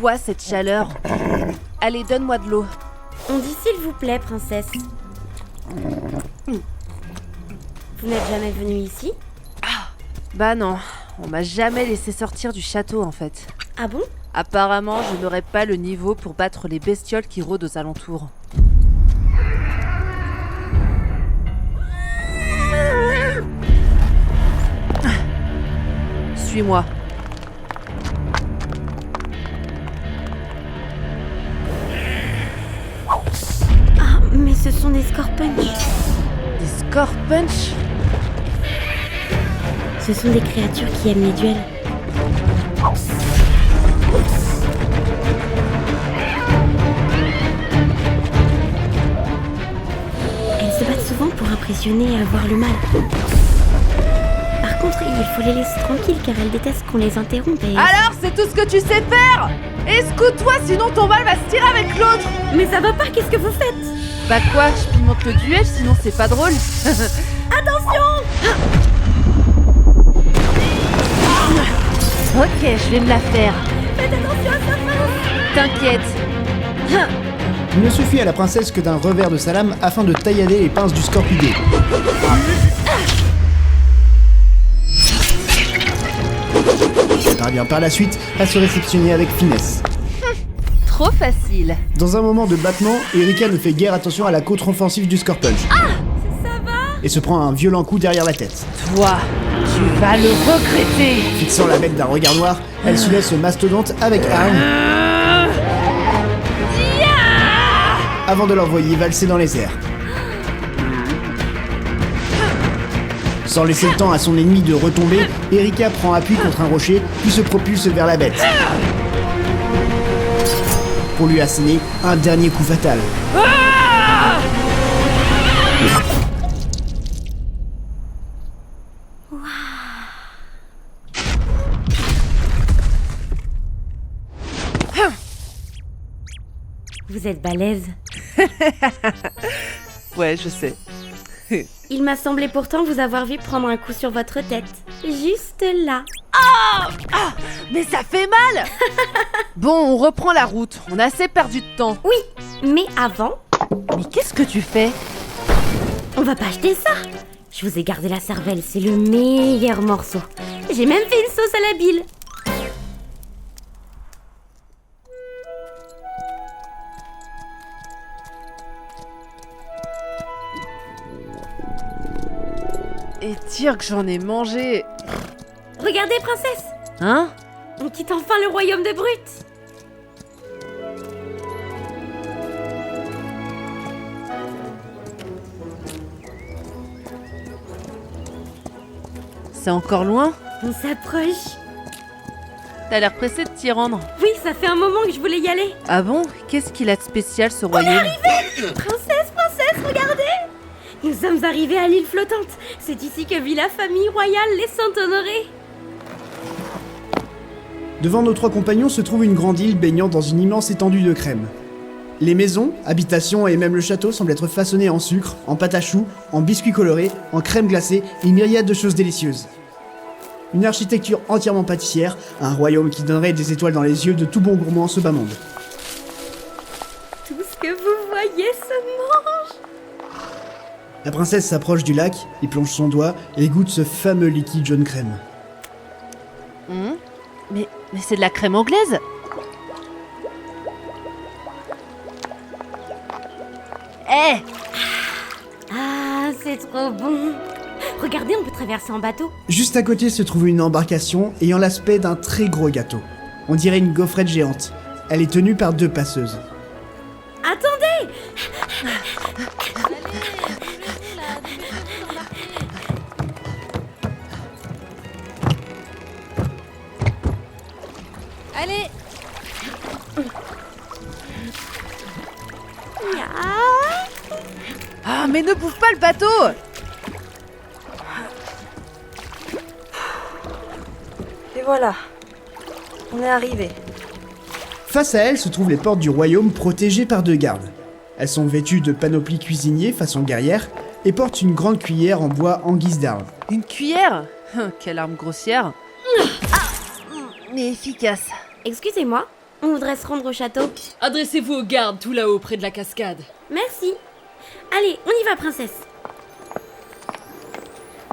quoi cette chaleur? Allez, donne-moi de l'eau. On dit s'il vous plaît, princesse. Vous n'êtes jamais venue ici? Bah non, on m'a jamais laissé sortir du château en fait. Ah bon? Apparemment, je n'aurais pas le niveau pour battre les bestioles qui rôdent aux alentours. Suis-moi. Ah, mais ce sont des Scorpunch. Des Scorpunch? Ce sont des créatures qui aiment les duels. Elles se battent souvent pour impressionner et avoir le mal. Par contre, il faut les laisser tranquilles car elles détestent qu'on les interrompe et... Alors, c'est tout ce que tu sais faire? Escoute-toi, sinon ton mal va se tirer avec l'autre! Mais ça va pas, qu'est-ce que vous faites? Bah quoi, je pimente le duel, sinon c'est pas drôle. Attention! Ok, je vais me la faire. Faites attention à sa face! T'inquiète. Il ne suffit à la princesse que d'un revers de sa lame afin de taillader les pinces du scorpidé. Elle parvient par la suite à se réceptionner avec finesse. Trop facile. Dans un moment de battement, Erika ne fait guère attention à la contre-offensive du Scorpunch Ça va? et se prend un violent coup derrière la tête. Toi, tu vas le regretter. Fixant la bête d'un regard noir, elle soulève ce mastodonte avec arme avant de l'envoyer valser dans les airs. Sans laisser le temps à son ennemi de retomber, Erika prend appui contre un rocher puis se propulse vers la bête pour lui asséner un dernier coup fatal. Vous êtes balèze. Ouais, je sais. Il m'a semblé pourtant vous avoir vu prendre un coup sur votre tête. Juste là. Mais ça fait mal. Bon, on reprend la route. On a assez perdu de temps. Oui, mais avant, Mais qu'est-ce que tu fais? on va pas acheter ça. Je vous ai gardé la cervelle, c'est le meilleur morceau. J'ai même fait une sauce à la bile. Et dire que j'en ai mangé. Regardez, princesse, Hein? on quitte enfin le royaume de Brut. C'est encore loin? On s'approche. T'as l'air pressé de t'y rendre. Oui, ça fait un moment que je voulais y aller. Ah bon? Qu'est-ce qu'il a de spécial ce royaume? Princesse, regardez! Nous sommes arrivés à l'île flottante. C'est ici que vit la famille royale, les Saint-Honoré. Devant nos trois compagnons se trouve une grande île baignant dans une immense étendue de crème. Les maisons, habitations et même le château semblent être façonnés en sucre, en pâte à choux, en biscuits colorés, en crème glacée et une myriade de choses délicieuses. Une architecture entièrement pâtissière, un royaume qui donnerait des étoiles dans les yeux de tout bon gourmand en ce bas monde. Tout ce que vous voyez se mange. La princesse s'approche du lac, y plonge son doigt et goûte ce fameux liquide jaune crème. Mais c'est de la crème anglaise. Eh! Ah, c'est trop bon. Regardez, on peut traverser en bateau. Juste à côté se trouve une embarcation ayant l'aspect d'un très gros gâteau. On dirait une gaufrette géante. Elle est tenue par deux passeuses. Attendez! Allez! Ah, mais ne bouffe pas le bateau! Et voilà, on est arrivé. Face à elle se trouvent les portes du royaume protégées par deux gardes. Elles sont vêtues de panoplies cuisiniers façon guerrière et portent une grande cuillère en bois en guise d'arme. Une cuillère? Quelle arme grossière! Mais efficace. Excusez-moi, On voudrait se rendre au château. Adressez-vous aux gardes tout là-haut, près de la cascade. Merci. Allez, on y va, princesse.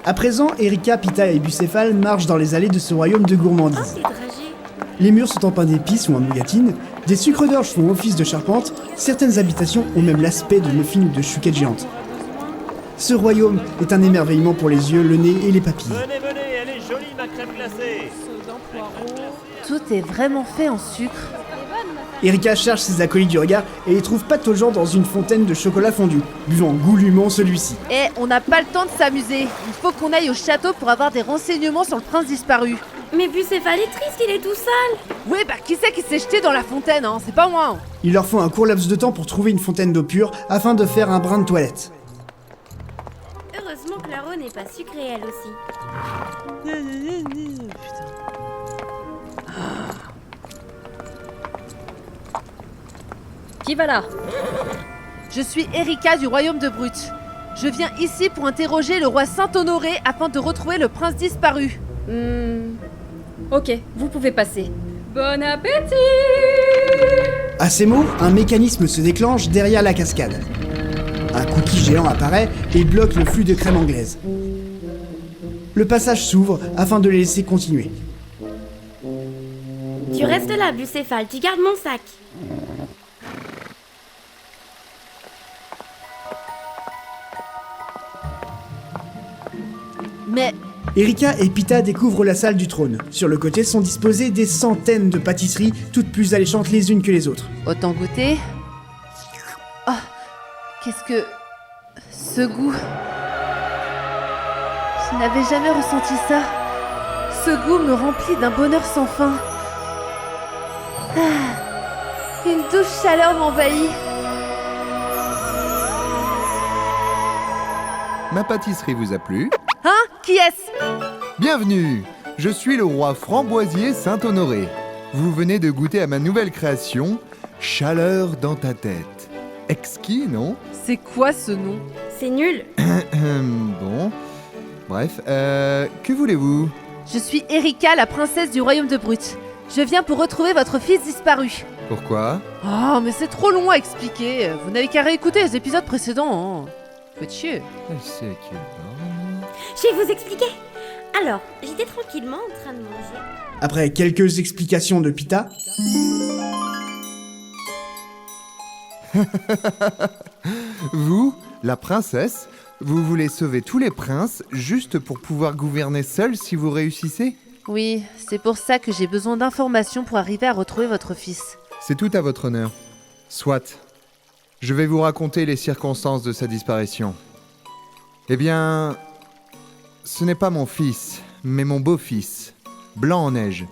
À présent, Erika, Pita et Bucéphale marchent dans les allées de ce royaume de Oh, gourmandise. c'est dragé. Les murs sont en pain d'épices ou en nougatine, des sucres d'orge font office de charpente, certaines habitations ont même l'aspect de muffins ou de chouquettes géantes. Ce royaume est un émerveillement pour les yeux, le nez et les papilles. Venez, venez, elle est jolie ma crème glacée. Tout est vraiment fait en sucre. Erika cherche ses acolytes du regard et les trouve pataugeant dans une fontaine de chocolat fondu, buvant goulûment celui-ci. Eh, on n'a pas le temps de s'amuser. Il faut qu'on aille au château pour avoir des renseignements sur le prince disparu. Mais Bucéphale est triste, il est tout sale. Oui, bah qui c'est qui s'est jeté dans la fontaine, hein? C'est pas moi. Hein. Il leur faut un court laps de temps pour trouver une fontaine d'eau pure afin de faire un brin de toilette. Heureusement que leur eau n'est pas sucrée, elle aussi. Qui va là? Je suis Erika du royaume de Brut. Je viens ici pour interroger le roi Saint-Honoré afin de retrouver le prince disparu. Ok, vous pouvez passer. Bon appétit! À ces mots, un mécanisme se déclenche derrière la cascade. Un cookie géant apparaît et bloque le flux de crème anglaise. Le passage s'ouvre afin de les laisser continuer. Tu restes là, Bucéphale, tu gardes mon sac. Mais Erika et Pita découvrent la salle du trône. Sur le côté sont disposées des centaines de pâtisseries, toutes plus alléchantes les unes que les autres. autant goûter. Oh, qu'est-ce que... ce goût... Je n'avais jamais ressenti ça. Ce goût me remplit d'un bonheur sans fin. Ah, une douce chaleur m'envahit. Ma pâtisserie vous a plu? Hein? Qui est-ce? Bienvenue! Je suis le roi Framboisier Saint-Honoré. Vous venez de goûter à ma nouvelle création, Chaleur dans ta tête. Exquis, non? C'est quoi ce nom? C'est nul. Bon. Bref, que voulez-vous? Je suis Erika, la princesse du royaume de Brut. Je viens pour retrouver votre fils disparu. Pourquoi? Oh, mais c'est trop long à expliquer. Vous n'avez qu'à réécouter les épisodes précédents. Hein. Faites chier. C'est que... Je vais vous expliquer. Alors, j'étais tranquillement en train de manger. Après quelques explications de Pita, Vous, la princesse, vous voulez sauver tous les princes juste pour pouvoir gouverner seul si vous réussissez? Oui, c'est pour ça que j'ai besoin d'informations pour arriver à retrouver votre fils. C'est tout à votre honneur. Soit. Je vais vous raconter les circonstances de sa disparition. Eh bien, ce n'est pas mon fils, mais mon beau-fils, Blanc en neige.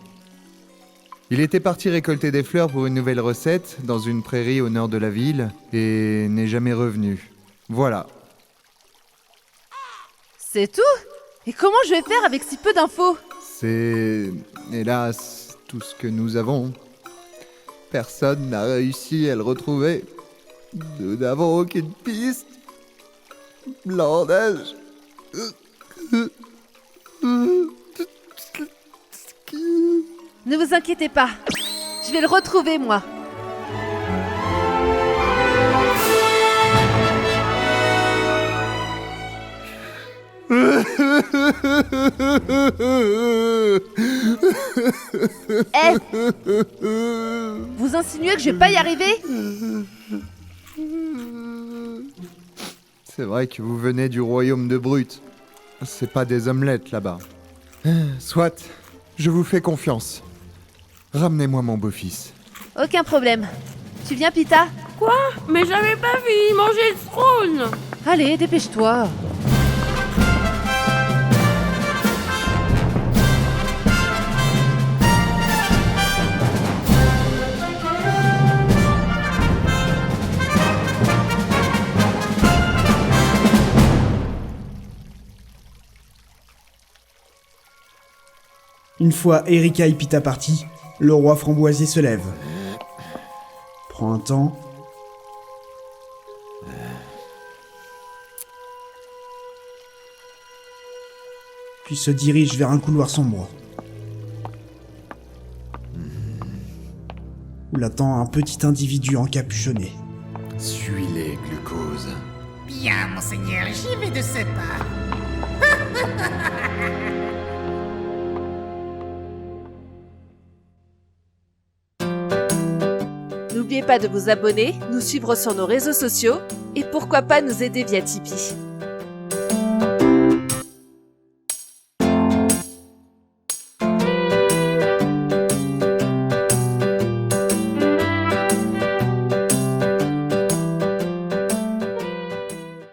Il était parti récolter des fleurs pour une nouvelle recette dans une prairie au nord de la ville et n'est jamais revenu. Voilà. C'est tout? Et comment je vais faire avec si peu d'infos? C'est, hélas, tout ce que nous avons. Personne n'a réussi à le retrouver. Nous n'avons aucune piste. Blanc en neige. Ne vous inquiétez pas. Je vais le retrouver, moi. Eh, vous insinuez que je vais pas y arriver? C'est vrai que vous venez du royaume de Brut. C'est pas des omelettes là-bas. Soit, je vous fais confiance. Ramenez-moi mon beau-fils. Aucun problème. Tu viens, Pita? Quoi? Mais j'avais pas fini de manger le trône. Allez, dépêche-toi. une fois Erika et Pita partis, le roi Framboisier se lève. Prend un temps. Puis se dirige vers un couloir sombre. l'attend un petit individu encapuchonné. Suis-les, glucose. Bien, monseigneur, j'y vais de ce pas. N'oubliez pas de vous abonner, nous suivre sur nos réseaux sociaux et pourquoi pas nous aider via Tipeee.